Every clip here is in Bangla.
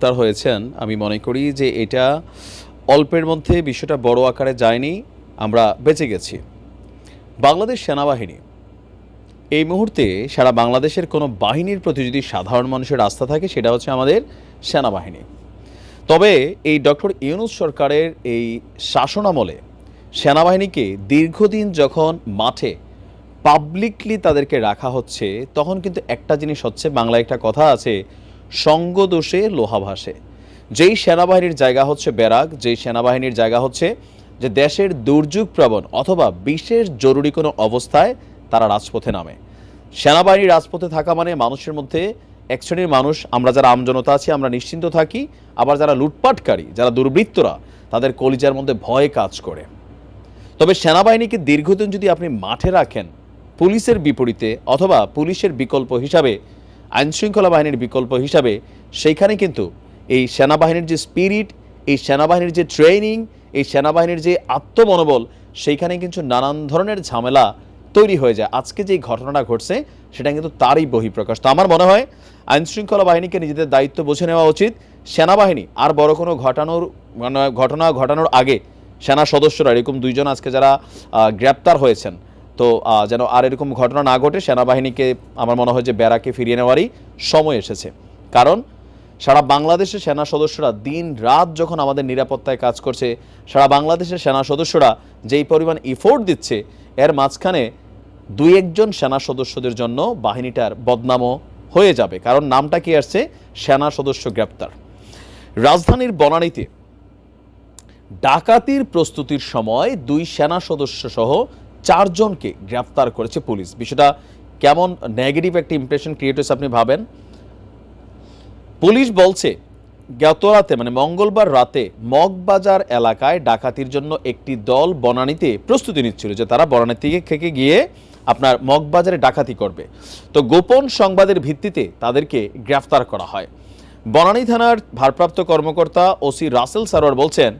গ্রেপ্তার হয়েছেন, আমি মনে করি যে এটা অল্পের মধ্যে বিষয়টা বড় আকারে যায়নি, আমরা বেঁচে গেছি। বাংলাদেশ সেনাবাহিনী এই মুহূর্তে সারা বাংলাদেশের কোনো বাহিনীর প্রতি যদি সাধারণ মানুষের আস্থা থাকে সেটা হচ্ছে আমাদের সেনাবাহিনী। তবে এই ডক্টর ইউনূস সরকারের এই শাসনামলে সেনাবাহিনীকে দীর্ঘদিন যখন মাঠে পাবলিকলি তাদেরকে রাখা হচ্ছে, তখন কিন্তু একটা জিনিস হচ্ছে, বাংলায় একটা কথা আছে, সঙ্গদোষে লোহা ভাসে। যেই সেনাবাহিনীর জায়গা হচ্ছে ব্যারাক, যেই সেনাবাহিনীর জায়গা হচ্ছে যে দেশের দুর্যোগ প্রবণ অথবা বিশেষ জরুরি কোনো অবস্থায় তারা রাজপথে নামে। সেনাবাহিনী রাজপথে থাকা মানে মানুষের মধ্যে এক শ্রেণীর মানুষ, আমরা যারা আমজনতা আছি আমরা নিশ্চিন্ত থাকি, আবার যারা লুটপাটকারী, যারা দুর্বৃত্তরা, তাদের কলিজার মধ্যে ভয় কাজ করে। তবে সেনাবাহিনীকে দীর্ঘদিন যদি আপনি মাঠে রাখেন পুলিশের বিপরীতে অথবা পুলিশের বিকল্প হিসাবে, আইনশৃঙ্খলা বাহিনীর বিকল্প হিসাবে, সেইখানে কিন্তু এই সেনাবাহিনীর যে স্পিরিট, এই সেনাবাহিনীর যে ট্রেনিং, এই সেনাবাহিনীর যে আত্মমনোবল, সেইখানে কিন্তু নানান ধরনের ঝামেলা তৈরি হয়ে যায়। আজকে যে ঘটনাটা ঘটছে সেটা কিন্তু তারই বহিঃপ্রকাশ। তো আমার মনে হয় আইনশৃঙ্খলা বাহিনীকে নিজেদের দায়িত্ব বুঝে নেওয়া উচিত। সেনাবাহিনী আর বড় কোনো ঘটনা ঘটানোর আগে সেনা সদস্যরা, এরকম দুইজন আজকে যারা গ্রেপ্তার হয়েছেন, তো যেন আর এরকম ঘটনা না ঘটে, সেনাবাহিনীকে আমার মনে হয় যে ব্যারাকে ফিরিয়ে নেওয়ারই সময় এসেছে। কারণ সারা বাংলাদেশের সেনা সদস্যরা দিন রাত যখন আমাদের নিরাপত্তায় কাজ করছে, সারা বাংলাদেশের সেনা সদস্যরা যেই পরিমাণ ইফোর্ট দিচ্ছে, এর মাঝখানে দুই একজন সেনা সদস্যদের জন্য বাহিনীটার বদনামও হয়ে যাবে। কারণ নামটা কি আসছে, সেনা সদস্য গ্রেপ্তার। রাজধানীর বনানীতে ডাকাতির প্রস্তুতির সময় দুই সেনা সদস্য সহ 4 জনকে গ্রেফতার করেছে পুলিশ। বিষয়টা কেমন নেগেটিভ একটা ইমপ্রেশন ক্রিয়েট হয়েছে আপনি ভাবেন। পুলিশ বলছে গত রাতে মানে মঙ্গলবার রাতে মগবাজার এলাকায় ডাকাতির জন্য একটি দল বনানীতে প্রস্তুতি নিচ্ছিল যে তারা বনানী থেকে গিয়ে আপনার মগবাজারে ডাকাতি করবে। তো গোপন সংবাদের ভিত্তিতে তাদেরকে গ্রেফতার করা হয়। বনানী থানার ভারপ্রাপ্ত কর্মকর্তা ওসি রাসেল সারোয়ার বলছেন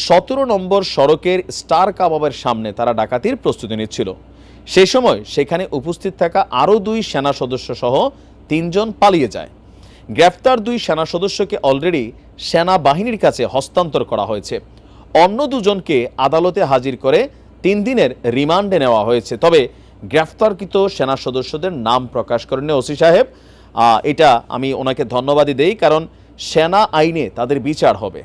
17 নম্বর সড়কের স্টার কাবাবের সামনে তারা ডাকাতির প্রস্তুতি নিচ্ছিল। সেই সময় সেখানে উপস্থিত থাকা আরও 2 সেনা সদস্য সহ 3 জন পালিয়ে যায়। গ্রেফতার 2 সেনা সদস্যকে অলরেডি সেনাবাহিনীর কাছে হস্তান্তর করা হয়েছে। অন্য 2 জনকে আদালতে হাজির করে 3 দিনের রিমান্ডে নেওয়া হয়েছে। তবে গ্রেফতারকৃত সেনা সদস্যদের নাম প্রকাশ করেননি ওসি সাহেব। এটা আমি ওনাকে ধন্যবাদই দেই, কারণ সেনা আইনে তাদের বিচার হবে।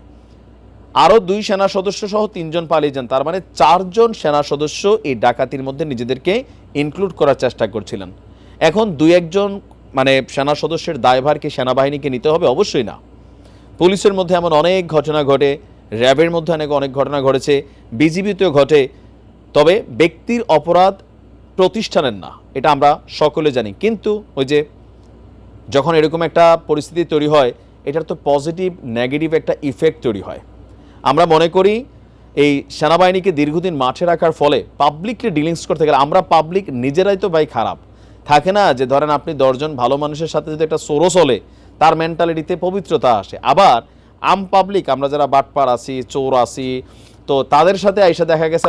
আরও 2 সেনা সদস্য সহ 3 জন পালিয়ে যান, তার মানে 4 জন সেনা সদস্য এই ডাকাতির মধ্যে নিজেদেরকে ইনক্লুড করার চেষ্টা করছিলেন। এখন 2-1 জন মানে সেনা সদস্যের দায়ভার কি সেনাবাহিনীকে নিতে হবে? অবশ্যই না। পুলিশের মধ্যে এমন অনেক ঘটনা ঘটে, র্যাবের মধ্যে অনেক ঘটনা ঘটেছে, বিজিবিতেও ঘটে। তবে ব্যক্তির অপরাধ প্রতিষ্ঠানের না, এটা আমরা সকলে জানি। কিন্তু ওই যে যখন এরকম একটা পরিস্থিতি তৈরি হয়, এটার তো পজিটিভ নেগেটিভ একটা ইফেক্ট তৈরি হয়। আমরা মনে করি এই সেনাবাহিনীকে দীর্ঘদিন মাঠে রাখার ফলে পাবলিকলি ডিলিংস করতে গেলে, আমরা পাবলিক নিজেরাই তো ভাই খারাপ। থাকে না যে ধরেন আপনি 10 জন ভালো মানুষের সাথে যদি একটা সোরো চলে, তার মেন্টালিটিতে পবিত্রতা আসে। আবার আম পাবলিক, আমরা যারা বাটপার আছি, চোর আছি, তো তাদের সাথে আইসা দেখা গেছে